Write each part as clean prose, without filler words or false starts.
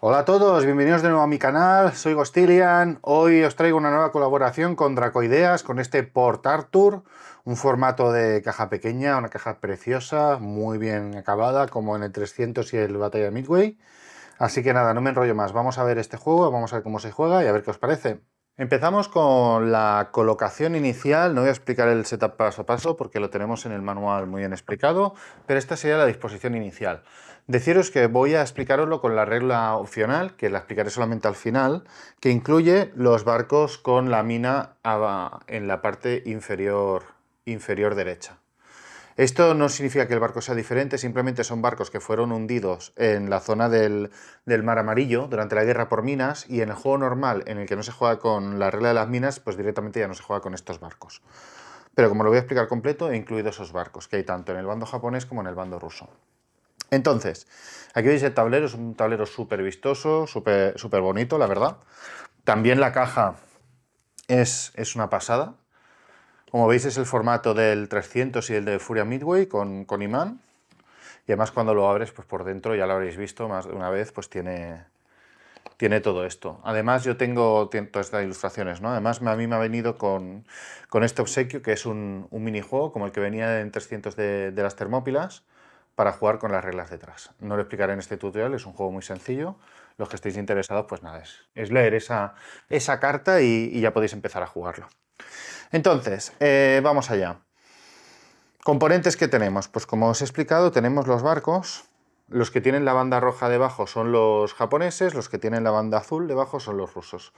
Hola a todos, bienvenidos de nuevo a mi canal, soy Gostilian. Hoy os traigo una nueva colaboración con Dracoideas, con este Port Arthur, un formato de caja pequeña, una caja preciosa, muy bien acabada, como en el 300 y el Batalla de Midway. Así que nada, no me enrollo más, vamos a ver este juego, vamos a ver cómo se juega y a ver qué os parece. Empezamos con la colocación inicial, no voy a explicar el setup paso a paso porque lo tenemos en el manual muy bien explicado, pero esta sería la disposición inicial. Deciros que voy a explicaroslo con la regla opcional, que la explicaré solamente al final, que incluye los barcos con la mina en la parte inferior derecha. Esto no significa que el barco sea diferente, simplemente son barcos que fueron hundidos en la zona del Mar Amarillo durante la guerra por minas, y en el juego normal, en el que no se juega con la regla de las minas, pues directamente ya no se juega con estos barcos. Pero como lo voy a explicar completo, he incluido esos barcos, que hay tanto en el bando japonés como en el bando ruso. Entonces, aquí veis el tablero, es un tablero súper vistoso, súper bonito, la verdad. También la caja es una pasada. Como veis, es el formato del 300 y el de Furia Midway con imán. Y además cuando lo abres, pues por dentro, ya lo habréis visto más de una vez, pues tiene todo esto. Además yo tengo todas estas ilustraciones, ¿no? Además a mí me ha venido con este obsequio, que es un minijuego como el que venía en 300 de las Termópilas, para jugar con las reglas detrás. No lo explicaré en este tutorial, es un juego muy sencillo. Los que estéis interesados, pues nada, es leer esa carta y ya podéis empezar a jugarlo. Entonces, vamos allá. Componentes que tenemos, pues como os he explicado, tenemos los barcos. Los que tienen la banda roja debajo son los japoneses, los que tienen la banda azul debajo son los rusos.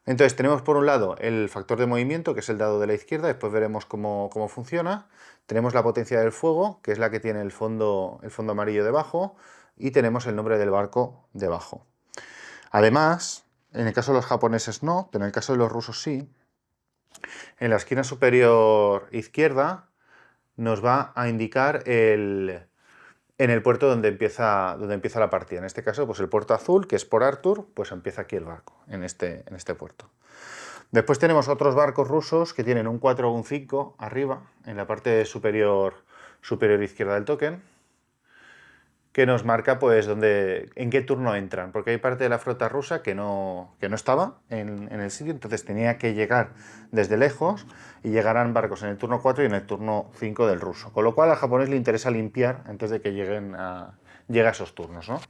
Entonces tenemos por un lado el factor de movimiento, que es el dado de la izquierda, después veremos cómo funciona. Tenemos la potencia del fuego, que es la que tiene el fondo amarillo debajo, y tenemos el nombre del barco debajo. Además, en el caso de los japoneses no, pero en el caso de los rusos sí. En la esquina superior izquierda nos va a indicar en el puerto donde empieza la partida. En este caso, pues el puerto azul, que es Port Arthur, pues empieza aquí el barco, en este puerto. Después tenemos otros barcos rusos que tienen un 4 o un 5 arriba, en la parte superior izquierda del token, que nos marca pues en qué turno entran, porque hay parte de la flota rusa que no estaba en el sitio, entonces tenía que llegar desde lejos y llegarán barcos en el turno 4 y en el turno 5 del ruso, con lo cual al japonés le interesa limpiar antes de que llegue a esos turnos, ¿no?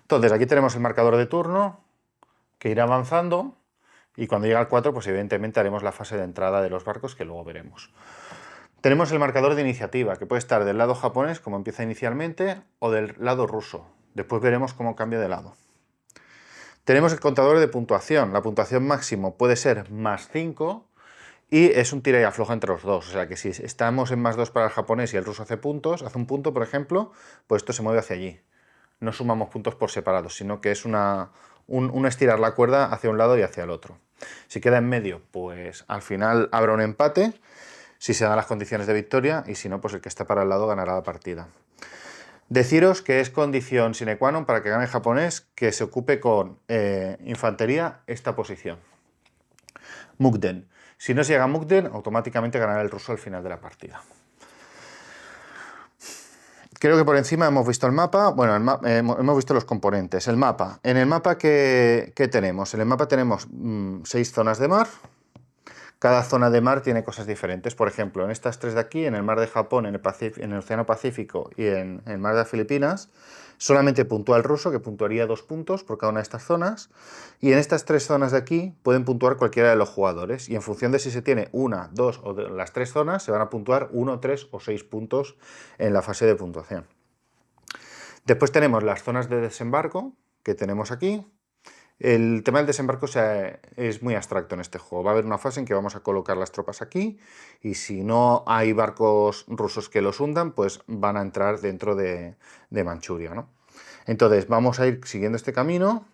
Entonces aquí tenemos el marcador de turno que irá avanzando, y cuando llega al 4 pues evidentemente haremos la fase de entrada de los barcos, que luego veremos. Tenemos el marcador de iniciativa, que puede estar del lado japonés, como empieza inicialmente, o del lado ruso. Después veremos cómo cambia de lado. Tenemos el contador de puntuación. La puntuación máximo puede ser +5 y es un tira y afloja entre los dos. O sea que si estamos en +2 para el japonés y el ruso hace un punto, por ejemplo, pues esto se mueve hacia allí. No sumamos puntos por separado, sino que es un estirar la cuerda hacia un lado y hacia el otro. Si queda en medio, pues al final habrá un empate, si se dan las condiciones de victoria, y si no, pues el que está para el lado ganará la partida. Deciros que es condición sine qua non para que gane el japonés que se ocupe con infantería esta posición. Mukden. Si no se llega a Mukden, automáticamente ganará el ruso al final de la partida. Creo que por encima hemos visto el mapa, bueno, hemos visto los componentes. El mapa. En el mapa, ¿qué tenemos? En el mapa tenemos 6 zonas de mar. Cada zona de mar tiene cosas diferentes. Por ejemplo, en estas 3 de aquí, en el mar de Japón, en el Océano Pacífico y en el mar de las Filipinas, solamente puntúa el ruso, que puntuaría 2 puntos por cada una de estas zonas. Y en estas 3 zonas de aquí pueden puntuar cualquiera de los jugadores. Y en función de si se tiene 1, 2 o las 3 zonas, se van a puntuar 1, 3 o 6 puntos en la fase de puntuación. Después tenemos las zonas de desembarco, que tenemos aquí. El tema del desembarco es muy abstracto en este juego. Va a haber una fase en que vamos a colocar las tropas aquí, y si no hay barcos rusos que los hundan, pues van a entrar dentro de Manchuria, ¿no? Entonces vamos a ir siguiendo este camino,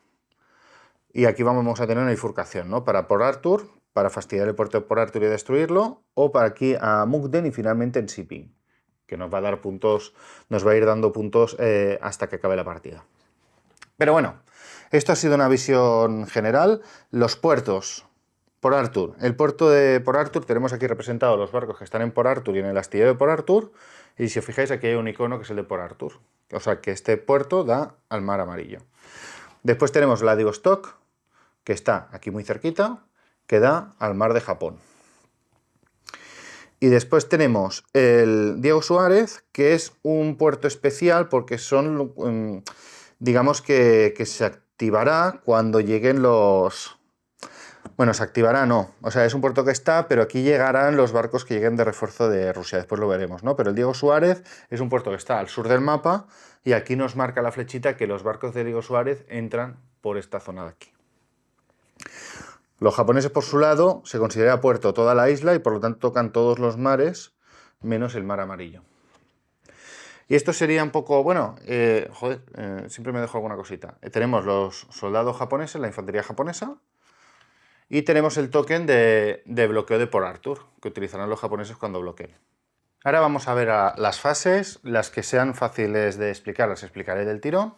y aquí vamos a tener una bifurcación, ¿no? Para Port Arthur, para fastidiar el puerto de Port Arthur y destruirlo, o para aquí a Mukden y finalmente en Siping, que nos va a dar puntos, nos va a ir dando puntos hasta que acabe la partida. Pero bueno, esto ha sido una visión general. Los puertos. Port Arthur. El puerto de Port Arthur, tenemos aquí representados los barcos que están en Port Arthur y en el astillero de Port Arthur. Y si os fijáis, aquí hay un icono que es el de Port Arthur. O sea que este puerto da al mar Amarillo. Después tenemos Vladivostok, que está aquí muy cerquita, que da al mar de Japón. Y después tenemos el Diego Suárez, que es un puerto especial porque son, digamos que se activará cuando lleguen los... Bueno, se activará no, o sea, es un puerto que está, pero aquí llegarán los barcos que lleguen de refuerzo de Rusia, después lo veremos, ¿no? Pero el Diego Suárez es un puerto que está al sur del mapa y aquí nos marca la flechita que los barcos de Diego Suárez entran por esta zona de aquí. Los japoneses, por su lado, se considera puerto toda la isla y por lo tanto tocan todos los mares, menos el mar Amarillo. Y esto sería un poco, bueno, siempre me dejo alguna cosita. Tenemos los soldados japoneses, la infantería japonesa, y tenemos el token de bloqueo de Port Arthur, que utilizarán los japoneses cuando bloqueen. Ahora vamos a ver las fases, las que sean fáciles de explicar, las explicaré del tirón,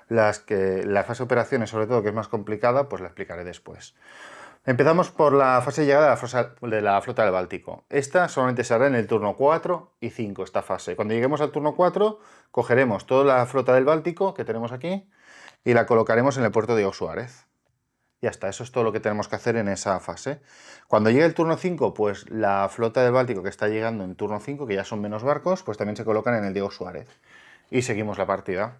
la fase de operaciones, sobre todo, que es más complicada, pues la explicaré después. Empezamos por la fase de llegada de la flota del Báltico. Esta solamente se hará en el turno 4 y 5, esta fase. Cuando lleguemos al turno 4, cogeremos toda la flota del Báltico que tenemos aquí y la colocaremos en el puerto de Diego Suárez. Ya está, eso es todo lo que tenemos que hacer en esa fase. Cuando llegue el turno 5, pues la flota del Báltico que está llegando en turno 5, que ya son menos barcos, pues también se colocan en el Diego Suárez. Y seguimos la partida.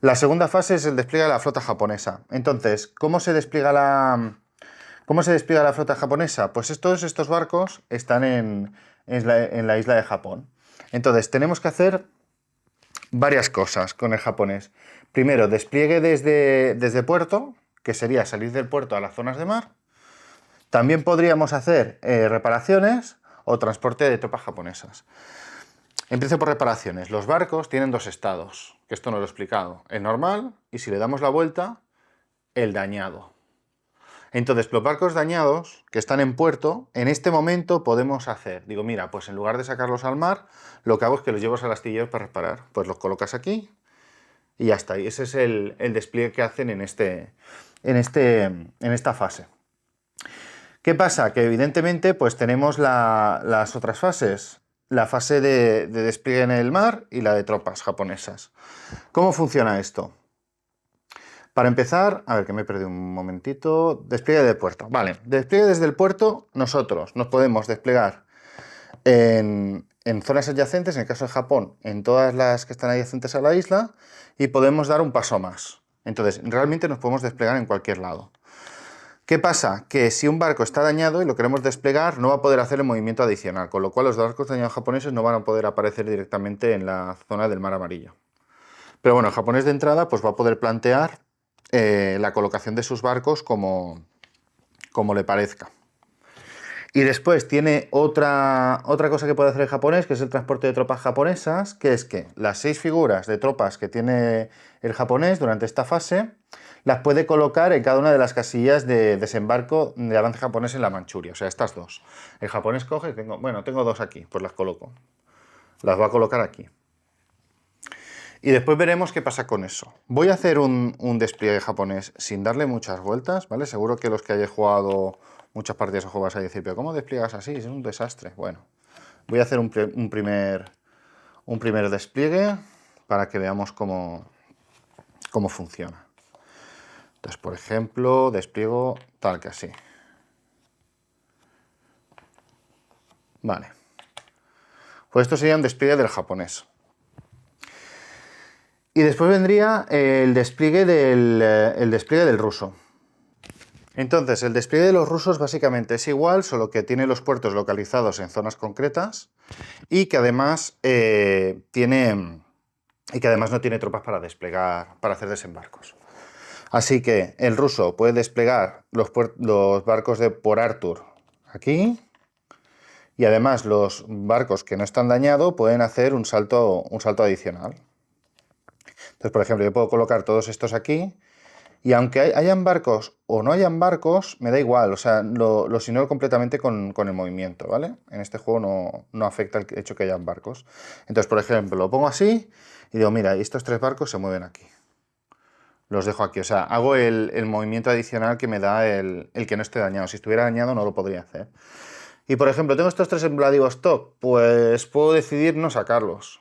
La segunda fase es el despliegue de la flota japonesa. Entonces, ¿cómo se despliega la flota japonesa? Pues estos barcos están en la isla de Japón. Entonces, tenemos que hacer varias cosas con el japonés. Primero, despliegue desde puerto, que sería salir del puerto a las zonas de mar. También podríamos hacer reparaciones o transporte de tropas japonesas. Empiezo por reparaciones. Los barcos tienen dos estados, que esto no lo he explicado. El normal y, si le damos la vuelta, el dañado. Entonces, los barcos dañados que están en puerto, en este momento podemos hacer, digo, mira, pues en lugar de sacarlos al mar, lo que hago es que los llevo al astillero para reparar. Pues los colocas aquí y ya está. Y ese es el despliegue que hacen en esta fase. ¿Qué pasa? Que evidentemente pues tenemos las otras fases. La fase de despliegue en el mar y la de tropas japonesas. ¿Cómo funciona esto? Para empezar, a ver que me he perdido un momentito, despliegue de puerto. Vale, despliegue desde el puerto, nosotros nos podemos desplegar en zonas adyacentes, en el caso de Japón, en todas las que están adyacentes a la isla, y podemos dar un paso más. Entonces, realmente nos podemos desplegar en cualquier lado. ¿Qué pasa? Que si un barco está dañado y lo queremos desplegar, no va a poder hacer el movimiento adicional, con lo cual los barcos dañados japoneses no van a poder aparecer directamente en la zona del mar Amarillo. Pero bueno, el japonés de entrada pues va a poder plantear la colocación de sus barcos como le parezca. Y después tiene otra cosa que puede hacer el japonés, que es el transporte de tropas japonesas, que es que las 6 figuras de tropas que tiene el japonés durante esta fase las puede colocar en cada una de las casillas de desembarco de avance japonés en la Manchuria, o sea, estas dos. El japonés coge, tengo 2 aquí, pues las coloco. Las va a colocar aquí. Y después veremos qué pasa con eso. Voy a hacer un despliegue japonés sin darle muchas vueltas, ¿vale? Seguro que los que hayáis jugado muchas partidas de juego vais a decir, pero ¿cómo despliegas así? Es un desastre. Bueno, voy a hacer un primer despliegue para que veamos cómo funciona. Entonces, por ejemplo, despliego tal que así. Vale. Pues esto sería un despliegue del japonés. Y después vendría el despliegue del ruso. Entonces, el despliegue de los rusos básicamente es igual, solo que tiene los puertos localizados en zonas concretas y que además no tiene tropas para desplegar, para hacer desembarcos. Así que el ruso puede desplegar los barcos de Port Arthur aquí, y además los barcos que no están dañados pueden hacer un salto adicional. Entonces, por ejemplo, yo puedo colocar todos estos aquí, y aunque hayan barcos o no hayan barcos, me da igual, o sea, lo sinoro completamente con el movimiento, ¿vale? En este juego no afecta el hecho que hayan barcos. Entonces, por ejemplo, lo pongo así y digo, mira, estos 3 barcos se mueven aquí. Los dejo aquí, o sea, hago el movimiento adicional que me da el que no esté dañado. Si estuviera dañado no lo podría hacer. Y, por ejemplo, tengo estos 3 en Vladivostok, pues puedo decidir no sacarlos.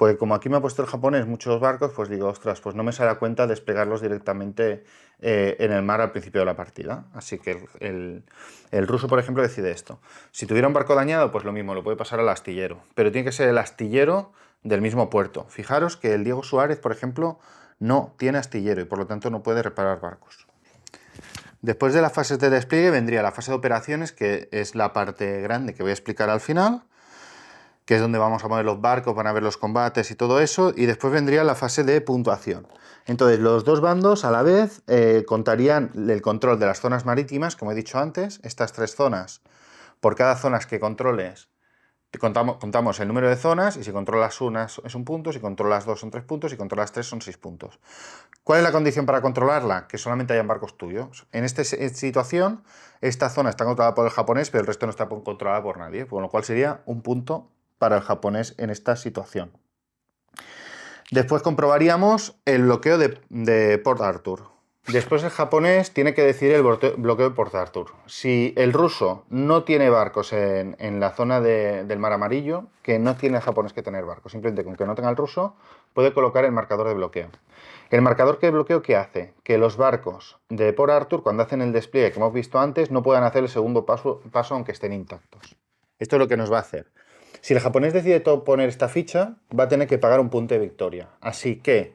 Pues como aquí me ha puesto el japonés muchos barcos, pues digo, ostras, pues no me sale a cuenta desplegarlos directamente en el mar al principio de la partida. Así que el ruso, por ejemplo, decide esto. Si tuviera un barco dañado, pues lo mismo, lo puede pasar al astillero. Pero tiene que ser el astillero del mismo puerto. Fijaros que el Diego Suárez, por ejemplo, no tiene astillero y por lo tanto no puede reparar barcos. Después de las fases de despliegue vendría la fase de operaciones, que es la parte grande que voy a explicar al final, que es donde vamos a poner los barcos, van a ver los combates y todo eso, y después vendría la fase de puntuación. Entonces, los dos bandos a la vez contarían el control de las zonas marítimas, como he dicho antes, estas 3 zonas. Por cada zona que controles, contamos el número de zonas, y si controlas una es 1 punto, si controlas 2 son 3 puntos, y si controlas 3 son 6 puntos. ¿Cuál es la condición para controlarla? Que solamente hayan barcos tuyos. En esta situación, esta zona está controlada por el japonés, pero el resto no está controlada por nadie, con lo cual sería 1 punto para el japonés en esta situación. Después comprobaríamos el bloqueo de Port Arthur. Después el japonés tiene que decidir el bloqueo de Port Arthur. Si el ruso no tiene barcos en la zona del Mar Amarillo, que no tiene el japonés que tener barcos, simplemente con que no tenga el ruso, puede colocar el marcador de bloqueo. El marcador de bloqueo, ¿qué hace? Que los barcos de Port Arthur, cuando hacen el despliegue que hemos visto antes, no puedan hacer el segundo paso aunque estén intactos. Esto es lo que nos va a hacer. Si el japonés decide poner esta ficha, va a tener que pagar 1 punto de victoria. Así que,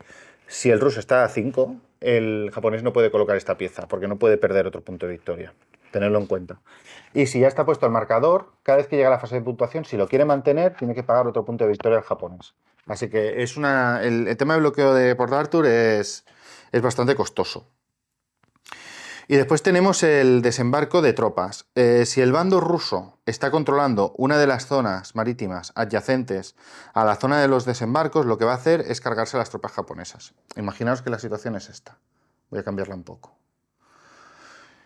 si el ruso está a 5, el japonés no puede colocar esta pieza, porque no puede perder otro punto de victoria. Tenerlo en cuenta. Y si ya está puesto el marcador, cada vez que llega a la fase de puntuación, si lo quiere mantener, tiene que pagar otro punto de victoria al japonés. Así que el tema de bloqueo de Port Arthur es bastante costoso. Y después tenemos el desembarco de tropas. Si el bando ruso está controlando una de las zonas marítimas adyacentes a la zona de los desembarcos, lo que va a hacer es cargarse a las tropas japonesas. Imaginaos que la situación es esta. Voy a cambiarla un poco.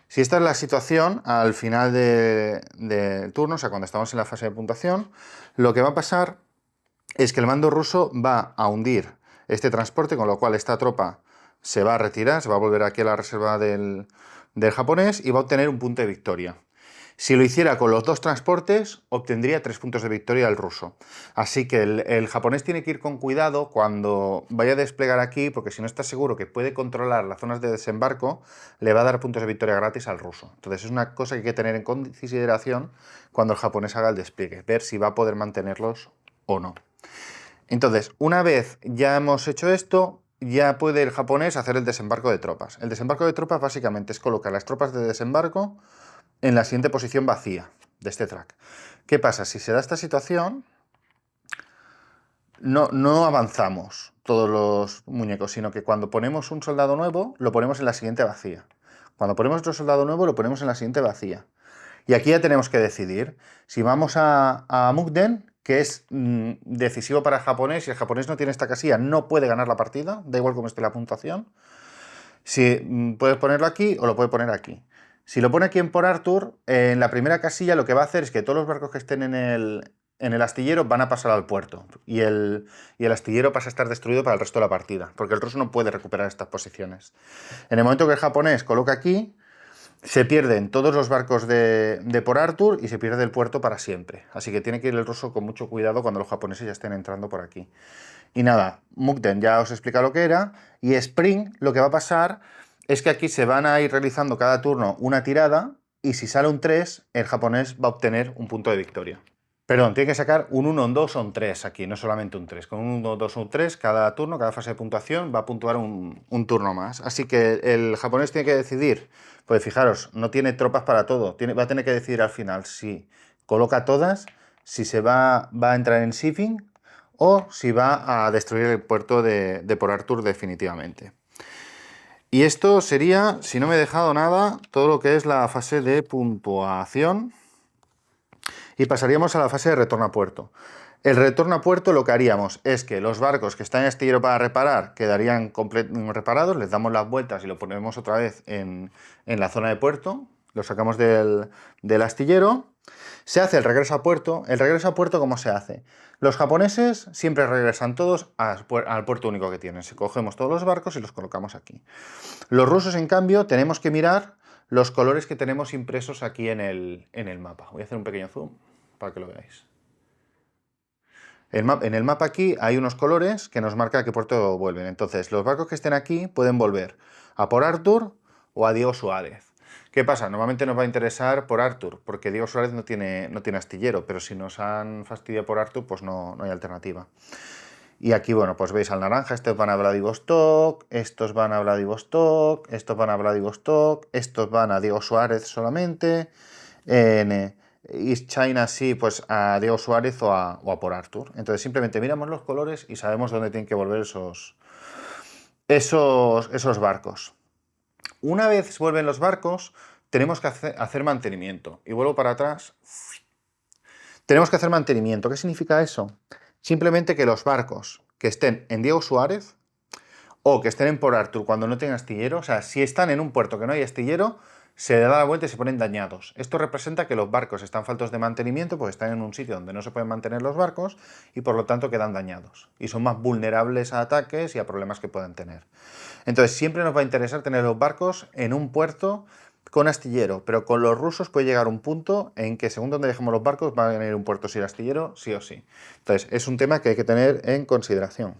Si esta es la situación al final del turno, o sea, cuando estamos en la fase de puntuación, lo que va a pasar es que el bando ruso va a hundir este transporte, con lo cual esta tropa se va a retirar, se va a volver aquí a la reserva del japonés y va a obtener 1 punto de victoria. Si lo hiciera con los 2 transportes, obtendría 3 puntos de victoria el ruso. Así que el japonés tiene que ir con cuidado cuando vaya a desplegar aquí, porque si no está seguro que puede controlar las zonas de desembarco, le va a dar puntos de victoria gratis al ruso. Entonces es una cosa que hay que tener en consideración cuando el japonés haga el despliegue, ver si va a poder mantenerlos o no. Entonces, una vez ya hemos hecho esto, ya puede el japonés hacer el desembarco de tropas. El desembarco de tropas básicamente es colocar las tropas de desembarco en la siguiente posición vacía de este track. ¿Qué pasa? Si se da esta situación, no avanzamos todos los muñecos, sino que cuando ponemos un soldado nuevo, lo ponemos en la siguiente vacía. Cuando ponemos otro soldado nuevo, lo ponemos en la siguiente vacía. Y aquí ya tenemos que decidir si vamos a Mukden, que es decisivo para el japonés. Si el japonés no tiene esta casilla, no puede ganar la partida, da igual cómo esté la puntuación. Si puedes ponerlo aquí o lo puede poner aquí. Si lo pone aquí en Port Arthur, en la primera casilla lo que va a hacer es que todos los barcos que estén en el astillero van a pasar al puerto. Y el astillero pasa a estar destruido para el resto de la partida, porque el ruso no puede recuperar estas posiciones. En el momento que el japonés coloca aquí, se pierden todos los barcos de Port Arthur y se pierde el puerto para siempre. Así que tiene que ir el ruso con mucho cuidado cuando los japoneses ya estén entrando por aquí. Y nada, Mukden ya os he explicado lo que era. Y Spring, lo que va a pasar es que aquí se van a ir realizando cada turno una tirada. Y si sale un 3, el japonés va a obtener 1 punto de victoria. Perdón, tiene que sacar un 1, un 2 o un 3 aquí, no solamente un 3. Con un 1, 2 o un 3, cada turno, cada fase de puntuación va a puntuar un turno más. Así que el japonés tiene que decidir. Pues fijaros, no tiene tropas para todo. Va a tener que decidir al final si coloca todas, si se va a entrar en shipping o si va a destruir el puerto de Port Arthur definitivamente. Y esto sería, si no me he dejado nada, todo lo que es la fase de puntuación. Y pasaríamos a la fase de retorno a puerto. El retorno a puerto lo que haríamos es que los barcos que están en astillero para reparar quedarían reparados, les damos las vueltas y lo ponemos otra vez en la zona de puerto, lo sacamos del astillero, se hace el regreso a puerto. El regreso a puerto, ¿cómo se hace? Los japoneses siempre regresan todos al puerto único que tienen. Cogemos todos los barcos y los colocamos aquí. Los rusos, en cambio, tenemos que mirar los colores que tenemos impresos aquí en el mapa. Voy a hacer un pequeño zoom para que lo veáis. En el mapa aquí hay unos colores que nos marcan a qué puerto vuelven. Entonces, los barcos que estén aquí pueden volver a Port Arthur o a Diego Suárez. ¿Qué pasa? Normalmente nos va a interesar Port Arthur, porque Diego Suárez no tiene astillero, pero si nos han fastidiado Port Arthur, pues no hay alternativa. Y aquí, bueno, pues veis al naranja, estos van a Vladivostok, estos van a Vladivostok, estos van a Vladivostok, estos van a Diego Suárez solamente, en East China sí, pues a Diego Suárez o a Port Arthur. Entonces simplemente miramos los colores y sabemos dónde tienen que volver esos barcos. Una vez vuelven los barcos, tenemos que hacer mantenimiento. Y vuelvo para atrás. Tenemos que hacer mantenimiento. ¿Qué significa eso? Simplemente que los barcos que estén en Diego Suárez o que estén en Port Arthur cuando no tengan astillero, o sea, si están en un puerto que no hay astillero, se le da la vuelta y se ponen dañados. Esto representa que los barcos están faltos de mantenimiento porque están en un sitio donde no se pueden mantener los barcos y por lo tanto quedan dañados. Y son más vulnerables a ataques y a problemas que puedan tener. Entonces siempre nos va a interesar tener los barcos en un puerto con astillero, pero con los rusos puede llegar un punto en que según donde dejemos los barcos va a venir un puerto sin astillero, sí o sí. Entonces es un tema que hay que tener en consideración.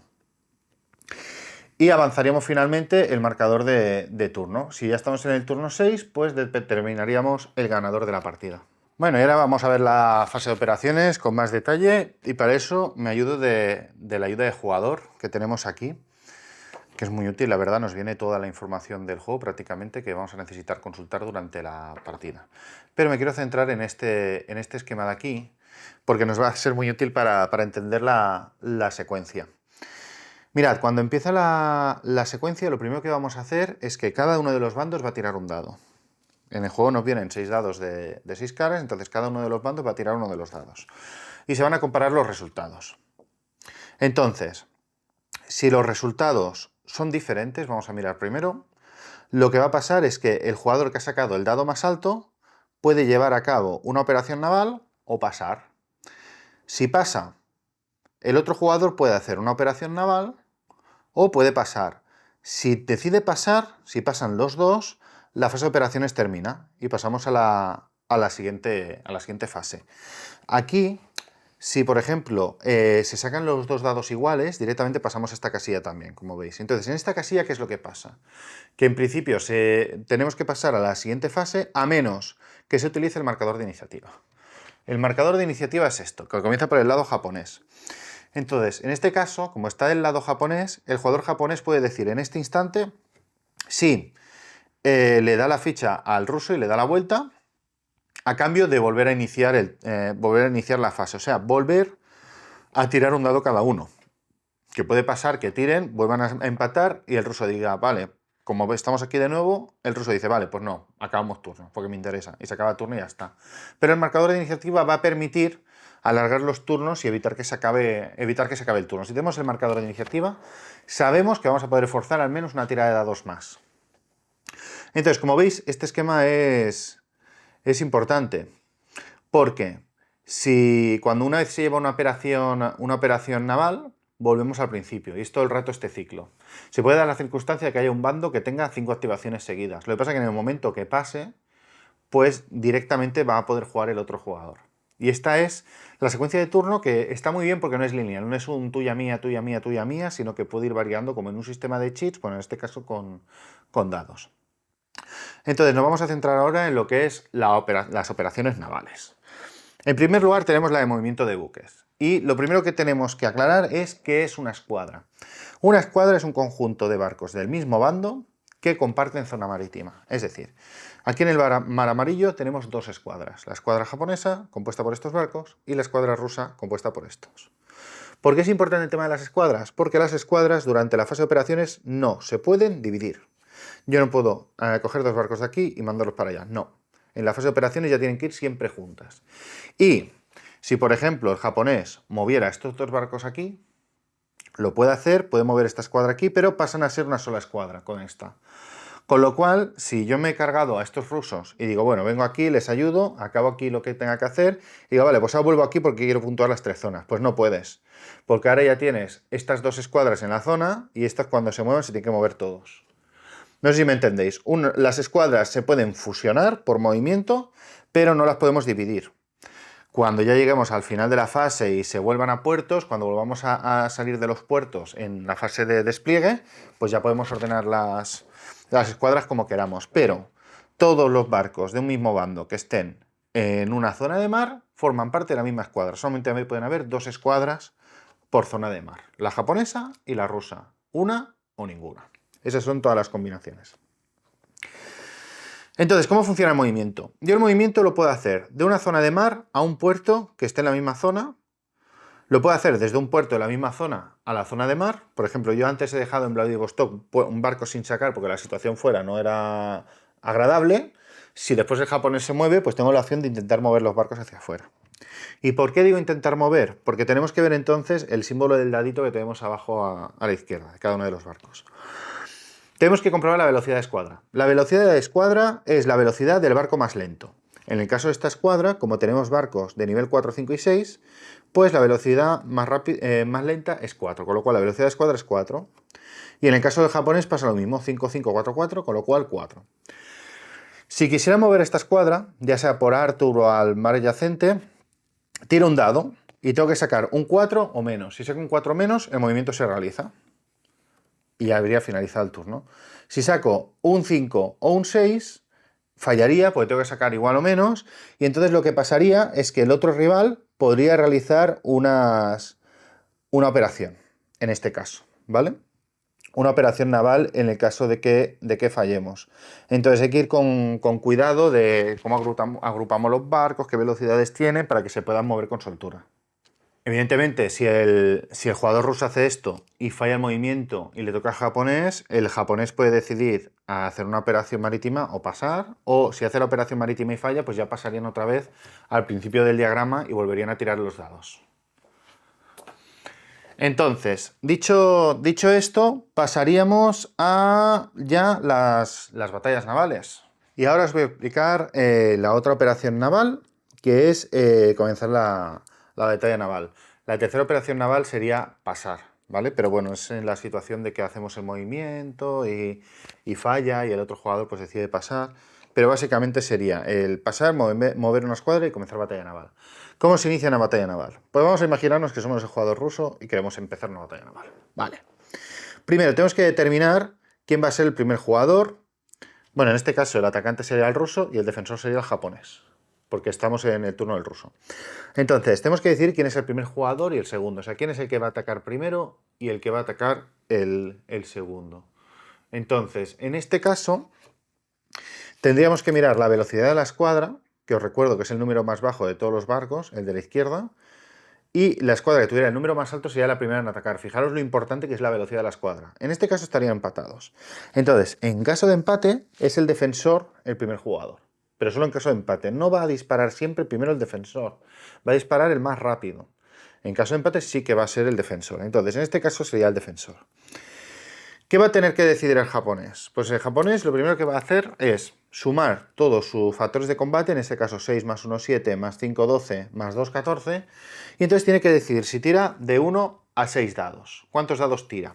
Y avanzaríamos finalmente el marcador de turno. Si ya estamos en el turno 6, pues determinaríamos el ganador de la partida. Bueno, y ahora vamos a ver la fase de operaciones con más detalle y para eso me ayudo de la ayuda de jugador que tenemos aquí, que es muy útil, la verdad, nos viene toda la información del juego prácticamente que vamos a necesitar consultar durante la partida. Pero me quiero centrar en este esquema de aquí, porque nos va a ser muy útil para entender la secuencia. Mirad, cuando empieza la secuencia, lo primero que vamos a hacer es que cada uno de los bandos va a tirar un dado. En el juego nos vienen 6 dados de 6 caras, entonces cada uno de los bandos va a tirar uno de los dados. Y se van a comparar los resultados. Entonces, si los resultados son diferentes, vamos a mirar primero, lo que va a pasar es que el jugador que ha sacado el dado más alto puede llevar a cabo una operación naval o pasar. Si pasa, el otro jugador puede hacer una operación naval o puede pasar. Si decide pasar, si pasan los dos, la fase de operaciones termina y pasamos a la siguiente fase. Aquí, si por ejemplo se sacan los dos dados iguales, directamente pasamos a esta casilla también, como veis. Entonces, en esta casilla, ¿qué es lo que pasa? Que en principio tenemos que pasar a la siguiente fase a menos que se utilice el marcador de iniciativa. El marcador de iniciativa es esto, que comienza por el lado japonés. Entonces, en este caso, como está del lado japonés, el jugador japonés puede decir en este instante si le da la ficha al ruso y le da la vuelta, a cambio de volver a iniciar la fase, o sea, volver a tirar un dado cada uno. Que puede pasar que tiren, vuelvan a empatar y el ruso diga, vale, como estamos aquí de nuevo, el ruso dice, vale, pues no, acabamos turno, porque me interesa, y se acaba el turno y ya está. Pero el marcador de iniciativa va a permitir alargar los turnos y evitar que se acabe el turno. Si tenemos el marcador de iniciativa, sabemos que vamos a poder forzar al menos una tirada de dados más. Entonces, como veis, este esquema es importante, porque si cuando una vez se lleva una operación naval, volvemos al principio, y es todo el rato este ciclo. Se puede dar la circunstancia de que haya un bando que tenga 5 activaciones seguidas. Lo que pasa es que en el momento que pase, pues directamente va a poder jugar el otro jugador. Y esta es la secuencia de turno que está muy bien porque no es lineal, no es un tuya mía, tuya mía, tuya mía, sino que puede ir variando como en un sistema de cheats, bueno, en este caso con dados. Entonces nos vamos a centrar ahora en lo que es las operaciones navales. En primer lugar tenemos la de movimiento de buques. Y lo primero que tenemos que aclarar es qué es una escuadra. Una escuadra es un conjunto de barcos del mismo bando que comparten zona marítima. Es decir, aquí en el mar amarillo tenemos dos escuadras. La escuadra japonesa, compuesta por estos barcos, y la escuadra rusa, compuesta por estos. ¿Por qué es importante el tema de las escuadras? Porque las escuadras durante la fase de operaciones no se pueden dividir. Yo no puedo coger dos barcos de aquí y mandarlos para allá. No. En la fase de operaciones ya tienen que ir siempre juntas. Y si, por ejemplo, el japonés moviera estos dos barcos aquí, lo puede hacer, puede mover esta escuadra aquí, pero pasan a ser una sola escuadra con esta. Con lo cual, si yo me he cargado a estos rusos y digo, bueno, vengo aquí, les ayudo, acabo aquí lo que tenga que hacer, y digo, vale, pues ahora vuelvo aquí porque quiero puntuar las 3 zonas. Pues no puedes, porque ahora ya tienes estas dos escuadras en la zona y estas cuando se mueven se tienen que mover todos. No sé si me entendéis. Las escuadras se pueden fusionar por movimiento, pero no las podemos dividir. Cuando ya lleguemos al final de la fase y se vuelvan a puertos, cuando volvamos a salir de los puertos en la fase de despliegue, pues ya podemos ordenar las escuadras como queramos. Pero todos los barcos de un mismo bando que estén en una zona de mar forman parte de la misma escuadra. Solamente pueden haber 2 escuadras por zona de mar. La japonesa y la rusa. Una o ninguna. Esas son todas las combinaciones. Entonces, ¿cómo funciona el movimiento? Yo el movimiento lo puedo hacer de una zona de mar a un puerto que esté en la misma zona. Lo puedo hacer desde un puerto de la misma zona a la zona de mar. Por ejemplo, yo antes he dejado en Vladivostok un barco sin sacar porque la situación fuera no era agradable. Si después el japonés se mueve, pues tengo la opción de intentar mover los barcos hacia afuera. ¿Y por qué digo intentar mover? Porque tenemos que ver entonces el símbolo del dadito que tenemos abajo a la izquierda de cada uno de los barcos. Tenemos que comprobar la velocidad de escuadra. La velocidad de escuadra es la velocidad del barco más lento. En el caso de esta escuadra, como tenemos barcos de nivel 4, 5 y 6, pues la velocidad más lenta es 4, con lo cual la velocidad de escuadra es 4. Y en el caso del japonés pasa lo mismo, 5, 5, 4, 4, con lo cual 4. Si quisiera mover esta escuadra, ya sea por Arthur o al mar adyacente, tiro un dado y tengo que sacar un 4 o menos. Si saco un 4 o menos, el movimiento se realiza. Y ya habría finalizado el turno. Si saco un 5 o un 6, fallaría porque tengo que sacar igual o menos, y entonces lo que pasaría es que el otro rival podría realizar una operación, en este caso, ¿vale? Una operación naval en el caso de que fallemos. Entonces hay que ir con cuidado de cómo agrupamos los barcos, qué velocidades tienen, para que se puedan mover con soltura. Evidentemente, si el jugador ruso hace esto y falla el movimiento y le toca al japonés, el japonés puede decidir a hacer una operación marítima o pasar, o si hace la operación marítima y falla, pues ya pasarían otra vez al principio del diagrama y volverían a tirar los dados. Entonces, dicho esto, pasaríamos a ya las batallas navales. Y ahora os voy a explicar la otra operación naval, que es comenzar la batalla naval. La tercera operación naval sería pasar, ¿vale? Pero bueno, es en la situación de que hacemos el movimiento y falla y el otro jugador pues decide pasar. Pero básicamente sería el pasar, mover una escuadra y comenzar batalla naval. ¿Cómo se inicia una batalla naval? Pues vamos a imaginarnos que somos el jugador ruso y queremos empezar una batalla naval. Vale. Primero tenemos que determinar quién va a ser el primer jugador. Bueno, en este caso el atacante sería el ruso y el defensor sería el japonés, porque estamos en el turno del ruso. Entonces, tenemos que decir quién es el primer jugador y el segundo. O sea, quién es el que va a atacar primero y el que va a atacar el segundo. Entonces, en este caso, tendríamos que mirar la velocidad de la escuadra, que os recuerdo que es el número más bajo de todos los barcos, el de la izquierda, y la escuadra que tuviera el número más alto sería la primera en atacar. Fijaros lo importante que es la velocidad de la escuadra. En este caso estarían empatados. Entonces, en caso de empate, es el defensor el primer jugador. Pero solo en caso de empate. No va a disparar siempre primero el defensor. Va a disparar el más rápido. En caso de empate sí que va a ser el defensor. Entonces, en este caso sería el defensor. ¿Qué va a tener que decidir el japonés? Pues el japonés lo primero que va a hacer es sumar todos sus factores de combate, en este caso 6 más 1, 7, más 5, 12, más 2, 14, y entonces tiene que decidir si tira de 1 a 6 dados. ¿Cuántos dados tira?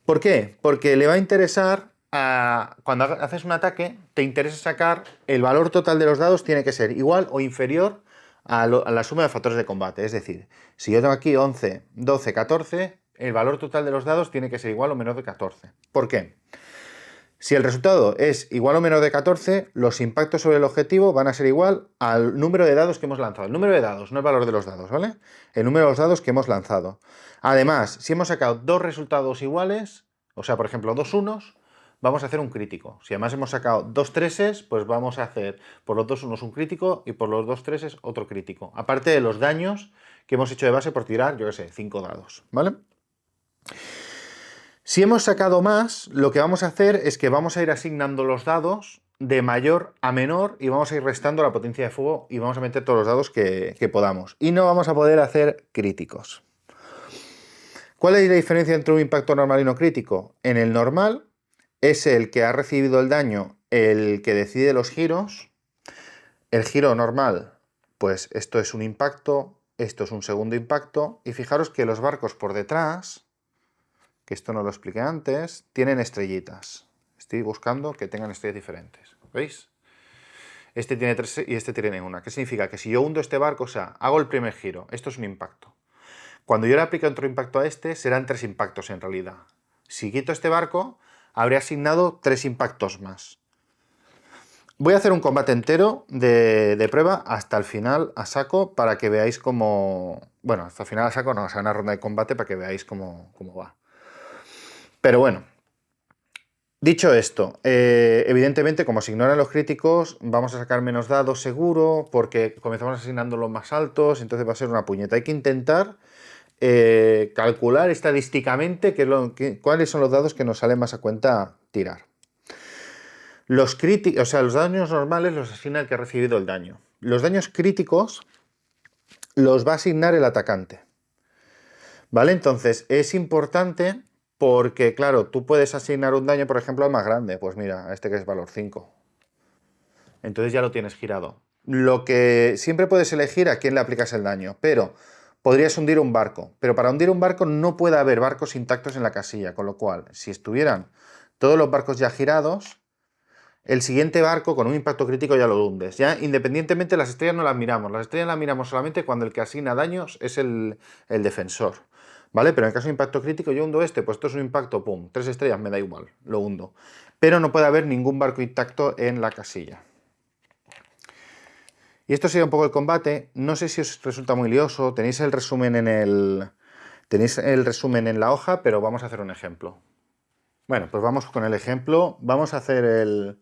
¿Por qué? Porque le va a interesar, cuando haces un ataque, te interesa sacar el valor total de los dados, tiene que ser igual o inferior a la suma de factores de combate. Es decir, si yo tengo aquí 11, 12, 14, el valor total de los dados tiene que ser igual o menor de 14. ¿Por qué? Si el resultado es igual o menor de 14, los impactos sobre el objetivo van a ser igual al número de dados que hemos lanzado. El número de dados, no el valor de los dados, ¿vale? El número de los dados que hemos lanzado. Además, si hemos sacado dos resultados iguales, o sea, por ejemplo, dos unos, vamos a hacer un crítico. Si además hemos sacado dos treses, pues vamos a hacer por los dos unos un crítico y por los dos treses otro crítico. Aparte de los daños que hemos hecho de base por tirar, yo qué sé, 5 dados, ¿vale? Si hemos sacado más, lo que vamos a hacer es que vamos a ir asignando los dados de mayor a menor y vamos a ir restando la potencia de fuego y vamos a meter todos los dados que podamos. Y no vamos a poder hacer críticos. ¿Cuál es la diferencia entre un impacto normal y no crítico? En el normal es el que ha recibido el daño el que decide los giros. El giro normal, pues esto es un impacto, esto es un segundo impacto. Y fijaros que los barcos por detrás, que esto no lo expliqué antes, tienen estrellitas. Estoy buscando que tengan estrellas diferentes. ¿Veis? este tiene 3 y este tiene 1. ¿Qué significa? Que si yo hundo este barco, o sea, hago el primer giro, esto es un impacto. Cuando yo le aplique otro impacto a este, serán 3 impactos en realidad. Si quito este barco, habría asignado 3 impactos más. Voy a hacer un combate entero de prueba hasta el final a saco para que veáis cómo... Bueno, hasta el final a saco no, o sea, una ronda de combate para que veáis cómo va. Pero bueno, dicho esto, evidentemente como se ignoran los críticos, vamos a sacar menos dados seguro, porque comenzamos asignando los más altos, entonces va a ser una puñeta. Hay que intentar calcular estadísticamente cuáles son los dados que nos salen más a cuenta tirar. Los críticos, o sea, los daños normales los asigna el que ha recibido el daño. Los daños críticos los va a asignar el atacante. ¿Vale? Entonces es importante porque, claro, tú puedes asignar un daño, por ejemplo, al más grande. Pues mira, a este que es valor 5. Entonces ya lo tienes girado. Lo que siempre puedes elegir a quién le aplicas el daño, pero podrías hundir un barco. Pero para hundir un barco no puede haber barcos intactos en la casilla, con lo cual, si estuvieran todos los barcos ya girados, el siguiente barco con un impacto crítico ya lo hundes. Ya independientemente, las estrellas no las miramos. Las estrellas las miramos solamente cuando el que asigna daños es el defensor. ¿Vale? Pero en el caso de impacto crítico, yo hundo este, pues esto es un impacto, pum, 3 estrellas, me da igual, lo hundo. Pero no puede haber ningún barco intacto en la casilla. Y esto sería un poco el combate. No sé si os resulta muy lioso. Tenéis el resumen en la hoja, pero vamos a hacer un ejemplo. Bueno, pues vamos con el ejemplo. Vamos a hacer el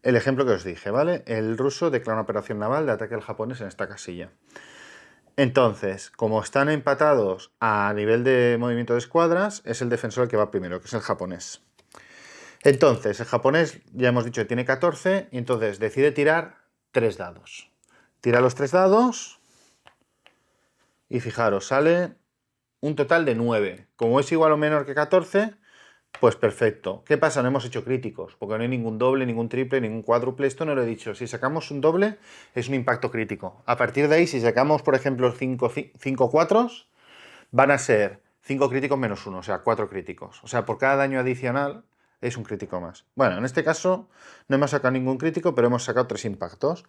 ejemplo que os dije, ¿vale? El ruso declara una operación naval de ataque al japonés en esta casilla. Entonces, como están empatados a nivel de movimiento de escuadras, es el defensor el que va primero, que es el japonés. Entonces, el japonés, ya hemos dicho que tiene 14, y entonces decide tirar 3 dados. Tira los 3 dados y fijaros, sale un total de 9. Como es igual o menor que 14, pues perfecto. ¿Qué pasa? No hemos hecho críticos, porque no hay ningún doble, ningún triple, ningún cuádruple. Esto no lo he dicho. Si sacamos un doble, es un impacto crítico. A partir de ahí, si sacamos, por ejemplo, 5 cuatros, van a ser 5 críticos menos 1, o sea, 4 críticos. O sea, por cada daño adicional es un crítico más. Bueno, en este caso no hemos sacado ningún crítico, pero hemos sacado 3 impactos.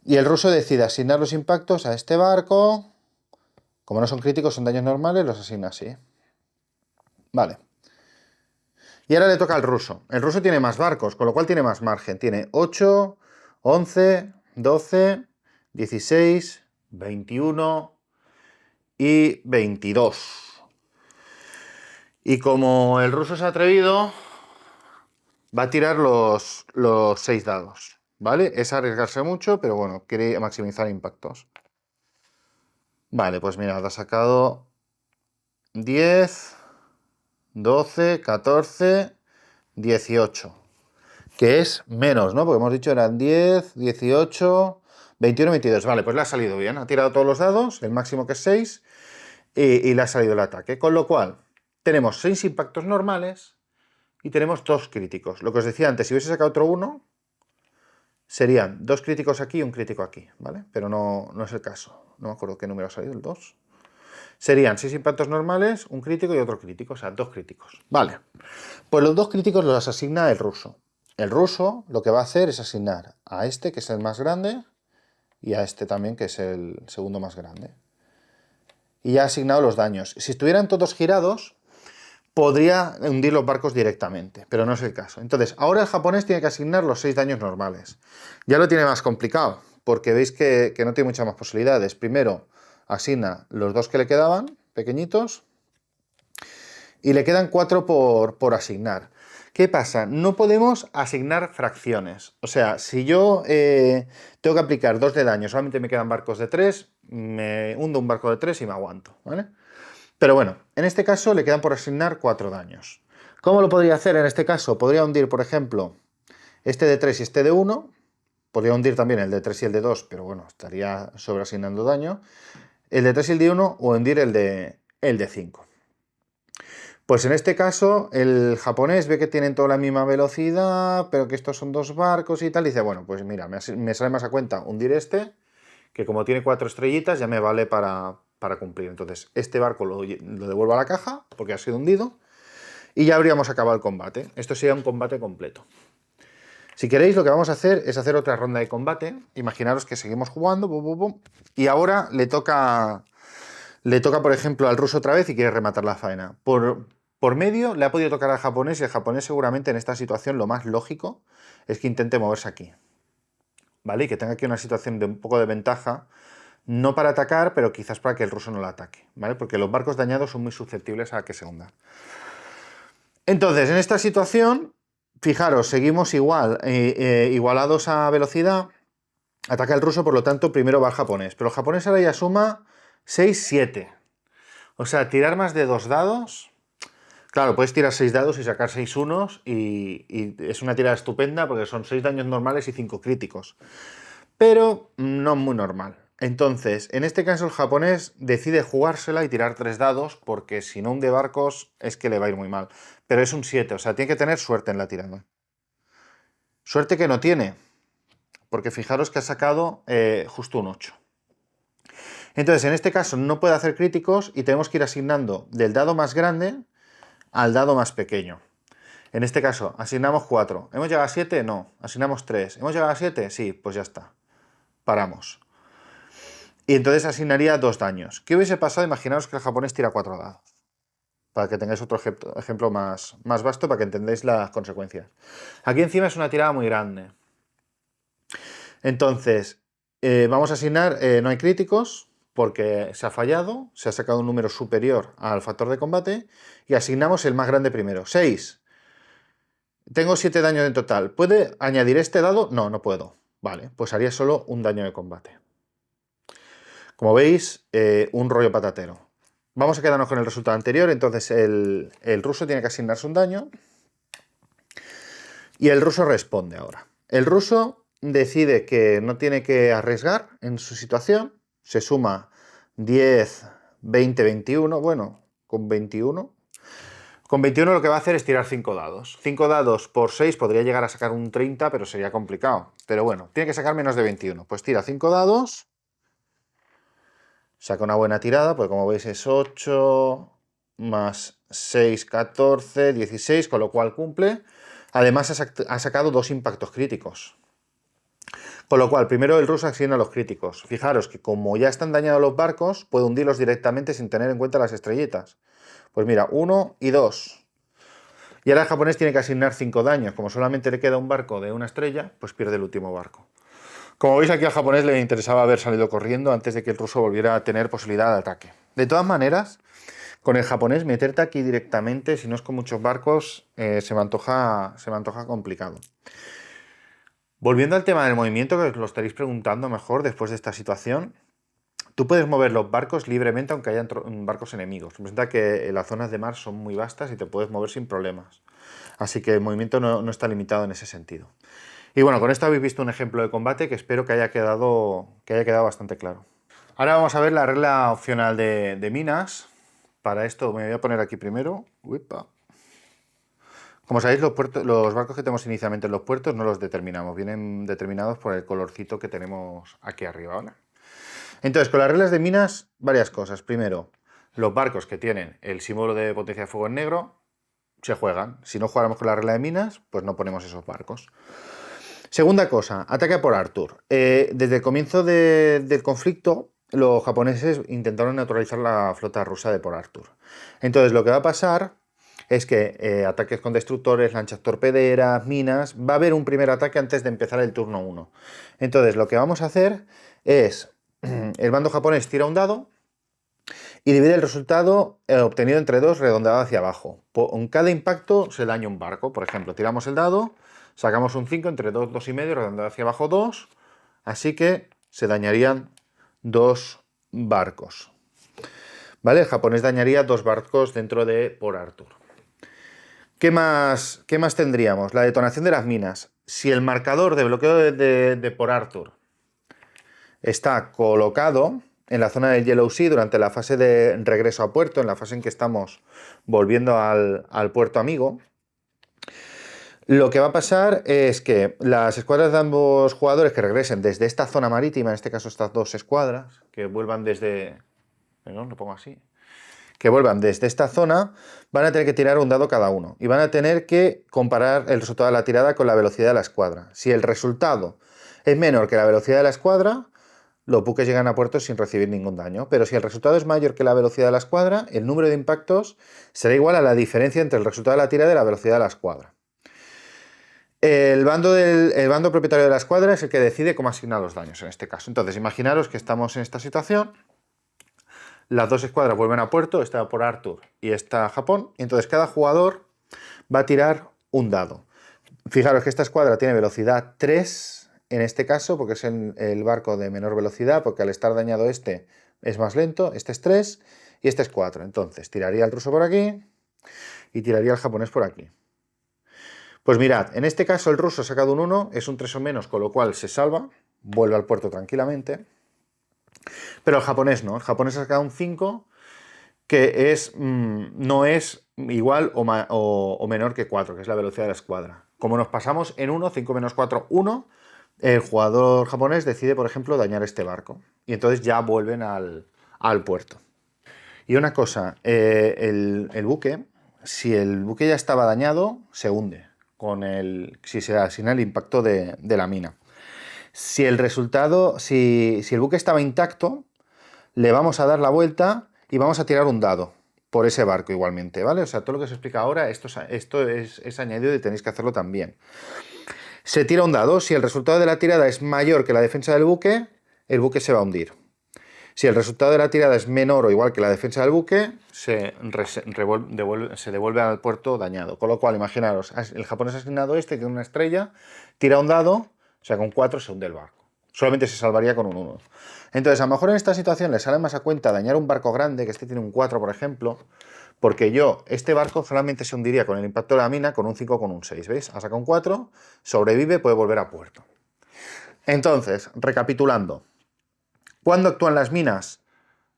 Y el ruso decide asignar los impactos a este barco. Como no son críticos, son daños normales, los asigna así. Vale. Y ahora le toca al ruso. El ruso tiene más barcos, con lo cual tiene más margen. Tiene 8, 11, 12, 16, 21 y 22. Y como el ruso se ha atrevido, va a tirar los 6 dados. ¿Vale? Es arriesgarse mucho, pero bueno, quiere maximizar impactos. Vale, pues mirad, ha sacado 10, 12, 14, 18. Que es menos, ¿no? Porque hemos dicho eran 10, 18, 21, 22. Vale, pues le ha salido bien. Ha tirado todos los dados, el máximo que es 6, y le ha salido el ataque. Con lo cual, tenemos 6 impactos normales y tenemos 2 críticos. Lo que os decía antes, si hubiese sacado otro 1, serían 2 críticos aquí y un crítico aquí, ¿vale? Pero no es el caso. No me acuerdo qué número ha salido, el 2. Serían 6 impactos normales, un crítico y otro crítico, o sea, 2 críticos. Vale, pues los 2 críticos los asigna el ruso. El ruso lo que va a hacer es asignar a este, que es el más grande, y a este también, que es el segundo más grande. Y ya ha asignado los daños. Si estuvieran todos girados, podría hundir los barcos directamente, pero no es el caso. Entonces, ahora el japonés tiene que asignar los 6 daños normales. Ya lo tiene más complicado, porque veis que no tiene muchas más posibilidades. Primero, asigna los 2 que le quedaban, pequeñitos, y le quedan 4 por asignar. ¿Qué pasa? No podemos asignar fracciones. O sea, si yo tengo que aplicar 2 de daño, solamente me quedan barcos de 3, me hundo un barco de 3 y me aguanto, ¿vale? Pero bueno, en este caso le quedan por asignar 4 daños. ¿Cómo lo podría hacer en este caso? Podría hundir, por ejemplo, este de 3 y este de 1. Podría hundir también el de 3 y el de 2, pero bueno, estaría sobreasignando daño. El de 3 y el de 1, o hundir el de 5. Pues en este caso, el japonés ve que tienen toda la misma velocidad, pero que estos son 2 barcos y tal, y dice, bueno, pues mira, me sale más a cuenta hundir este, que como tiene 4 estrellitas ya me vale para cumplir. Entonces, este barco lo devuelvo a la caja, porque ha sido hundido, y ya habríamos acabado el combate. Esto sería un combate completo. Si queréis, lo que vamos a hacer es hacer otra ronda de combate. Imaginaros que seguimos jugando, y ahora le toca, por ejemplo, al ruso otra vez y quiere rematar la faena. Por medio le ha podido tocar al japonés y el japonés seguramente en esta situación lo más lógico es que intente moverse aquí. ¿Vale? Y que tenga aquí una situación de un poco de ventaja, no para atacar, pero quizás para que el ruso no la ataque, ¿vale? Porque los barcos dañados son muy susceptibles a que se hundan. Entonces, en esta situación, fijaros, seguimos igualados a velocidad. Ataca el ruso, por lo tanto, primero va el japonés. Pero el japonés ahora ya suma 6, 7. O sea, tirar más de 2 dados. Claro, puedes tirar 6 dados y sacar 6 unos y es una tirada estupenda porque son 6 daños normales y 5 críticos. Pero no muy normal. Entonces, en este caso el japonés decide jugársela y tirar 3 dados porque si no hunde barcos es que le va a ir muy mal. Pero es un 7, o sea, tiene que tener suerte en la tirada. Suerte que no tiene, porque fijaros que ha sacado justo un 8. Entonces, en este caso no puede hacer críticos y tenemos que ir asignando del dado más grande al dado más pequeño. En este caso, asignamos 4. ¿Hemos llegado a 7? No. Asignamos 3. ¿Hemos llegado a 7? Sí, pues ya está. Paramos. Y entonces asignaría 2 daños. ¿Qué hubiese pasado? Imaginaos que el japonés tira 4 dados. Para que tengáis otro ejemplo más vasto, para que entendáis las consecuencias. Aquí encima es una tirada muy grande. Entonces, vamos a asignar, no hay críticos, porque se ha fallado, se ha sacado un número superior al factor de combate, y asignamos el más grande primero. 6. Tengo 7 daños en total. ¿Puede añadir este dado? No, no puedo. Vale, pues haría solo un daño de combate. Como veis, un rollo patatero. Vamos a quedarnos con el resultado anterior. Entonces el ruso tiene que asignarse un daño. Y el ruso responde ahora. El ruso decide que no tiene que arriesgar en su situación. Se suma 10, 20, 21. Bueno, con 21. Con 21 lo que va a hacer es tirar 5 dados. 5 dados por 6 podría llegar a sacar un 30, pero sería complicado. Pero bueno, tiene que sacar menos de 21. Pues tira 5 dados. Saca una buena tirada, pues como veis es 8 más 6, 14, 16, con lo cual cumple. Además ha sacado 2 impactos críticos. Con lo cual, primero el ruso asigna los críticos. Fijaros que como ya están dañados los barcos, puede hundirlos directamente sin tener en cuenta las estrellitas. Pues mira, 1 y 2. Y ahora el japonés tiene que asignar 5 daños. Como solamente le queda un barco de una estrella, pues pierde el último barco. Como veis, aquí al japonés le interesaba haber salido corriendo antes de que el ruso volviera a tener posibilidad de ataque. De todas maneras, con el japonés meterte aquí directamente, si no es con muchos barcos, se me antoja complicado. Volviendo al tema del movimiento, que os lo estaréis preguntando mejor después de esta situación, tú puedes mover los barcos libremente aunque haya barcos enemigos. Representa que las zonas de mar son muy vastas y te puedes mover sin problemas. Así que el movimiento no está limitado en ese sentido. Y bueno, con esto habéis visto un ejemplo de combate que espero que haya quedado bastante claro. Ahora vamos a ver la regla opcional de minas. Para esto me voy a poner aquí primero. Uipa. Como sabéis, los barcos que tenemos inicialmente en los puertos no los determinamos. Vienen determinados por el colorcito que tenemos aquí arriba, ¿vale? Entonces, con las reglas de minas, varias cosas. Primero, los barcos que tienen el símbolo de potencia de fuego en negro se juegan. Si no jugáramos con la regla de minas, pues no ponemos esos barcos. Segunda cosa, ataque a Port Arthur. Desde el comienzo del conflicto, los japoneses intentaron neutralizar la flota rusa de Port Arthur. Entonces, lo que va a pasar es que ataques con destructores, lanchas torpederas, minas, va a haber un primer ataque antes de empezar el turno 1. Entonces, lo que vamos a hacer es, el bando japonés tira un dado y divide el resultado obtenido entre 2 redondeado hacia abajo. Con cada impacto se daña un barco. Por ejemplo, tiramos el dado, sacamos un 5 entre 2, 2,5, redondeado hacia abajo 2. Así que se dañarían 2 barcos. ¿Vale? El japonés dañaría 2 barcos dentro de Port Arthur. ¿Qué más tendríamos? La detonación de las minas. Si el marcador de bloqueo de Port Arthur está colocado en la zona del Yellow Sea durante la fase de regreso a puerto, en la fase en que estamos volviendo al puerto amigo, lo que va a pasar es que las escuadras de ambos jugadores que regresen desde esta zona marítima, en este caso estas 2 escuadras, que vuelvan desde... ¿no? Lo pongo así. que vuelvan desde esta zona, van a tener que tirar un dado cada uno y van a tener que comparar el resultado de la tirada con la velocidad de la escuadra. Si el resultado es menor que la velocidad de la escuadra, los buques llegan a puerto sin recibir ningún daño. Pero si el resultado es mayor que la velocidad de la escuadra, el número de impactos será igual a la diferencia entre el resultado de la tirada y la velocidad de la escuadra. El bando propietario de la escuadra es el que decide cómo asignar los daños en este caso. Entonces, imaginaros que estamos en esta situación. Las dos escuadras vuelven a puerto, esta por Arthur y esta Japón, y entonces cada jugador va a tirar un dado. Fijaros que esta escuadra tiene velocidad 3 en este caso, porque es el barco de menor velocidad, porque al estar dañado este es más lento, este es 3 y este es 4. Entonces tiraría el ruso por aquí y tiraría el japonés por aquí. Pues mirad, en este caso el ruso ha sacado un 1, es un 3 o menos, con lo cual se salva, vuelve al puerto tranquilamente. Pero el japonés no, el japonés ha sacado un 5, que no es igual o menor que 4, que es la velocidad de la escuadra. Como nos pasamos en 1, 5 menos 4, 1, el jugador japonés decide, por ejemplo, dañar este barco. Y entonces ya vuelven al puerto. Y una cosa, el buque, si el buque ya estaba dañado, se hunde, si se asigna el impacto de la mina. Si el buque estaba intacto, le vamos a dar la vuelta y vamos a tirar un dado por ese barco igualmente, ¿vale? O sea, todo lo que os explica ahora, esto es añadido y tenéis que hacerlo también. Se tira un dado, si el resultado de la tirada es mayor que la defensa del buque, el buque se va a hundir. Si el resultado de la tirada es menor o igual que la defensa del buque, se devuelve al puerto dañado. Con lo cual, imaginaros, el japonés ha asignado este, tiene una estrella, tira un dado, o sea, con 4 se hunde el barco. Solamente se salvaría con un 1. Entonces, a lo mejor en esta situación le sale más a cuenta dañar un barco grande, que este tiene un 4, por ejemplo, porque este barco solamente se hundiría con el impacto de la mina con un 5 o con un 6, ¿veis? Ha sacado un 4, sobrevive, puede volver a puerto. Entonces, recapitulando. ¿Cuándo actúan las minas?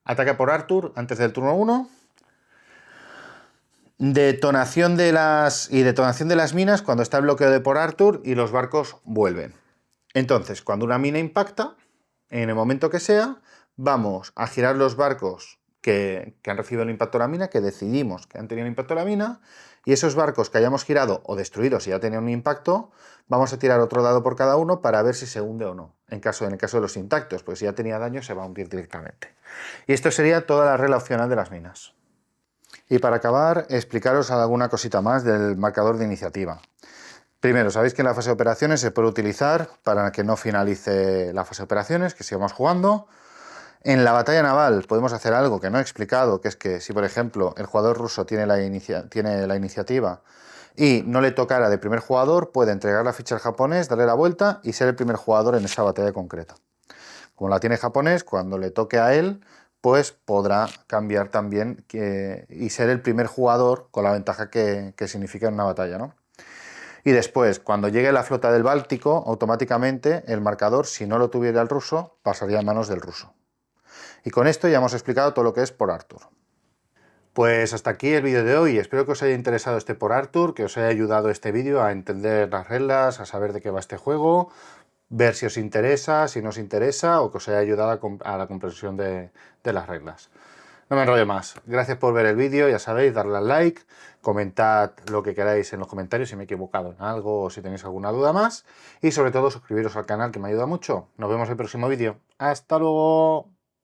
Ataca por Arthur antes del turno 1. Detonación de las minas cuando está el bloqueo de por Arthur y los barcos vuelven. Entonces, cuando una mina impacta, en el momento que sea, vamos a girar los barcos que han recibido el impacto de la mina, que decidimos que han tenido el impacto de la mina, y esos barcos que hayamos girado o destruido si ya tenían un impacto, vamos a tirar otro dado por cada uno para ver si se hunde o no. En el caso de los intactos, pues si ya tenía daño se va a hundir directamente. Y esto sería toda la regla opcional de las minas. Y para acabar, explicaros alguna cosita más del marcador de iniciativa. Primero, sabéis que en la fase de operaciones se puede utilizar para que no finalice la fase de operaciones, que sigamos jugando. En la batalla naval podemos hacer algo que no he explicado, que es que si, por ejemplo, el jugador ruso tiene la iniciativa y no le tocara de primer jugador, puede entregar la ficha al japonés, darle la vuelta y ser el primer jugador en esa batalla concreta. Como la tiene japonés, cuando le toque a él, pues podrá cambiar también y ser el primer jugador con la ventaja que significa en una batalla, ¿no? Y después, cuando llegue la flota del Báltico, automáticamente el marcador, si no lo tuviera el ruso, pasaría a manos del ruso. Y con esto ya hemos explicado todo lo que es por Arthur. Pues hasta aquí el vídeo de hoy. Espero que os haya interesado este por Arthur, que os haya ayudado este vídeo a entender las reglas, a saber de qué va este juego, ver si os interesa, si no os interesa, o que os haya ayudado a la comprensión de las reglas. No me enrollo más. Gracias por ver el vídeo, ya sabéis, darle al like, comentad lo que queráis en los comentarios si me he equivocado en algo o si tenéis alguna duda más. Y sobre todo suscribiros al canal, que me ayuda mucho. Nos vemos en el próximo vídeo. ¡Hasta luego!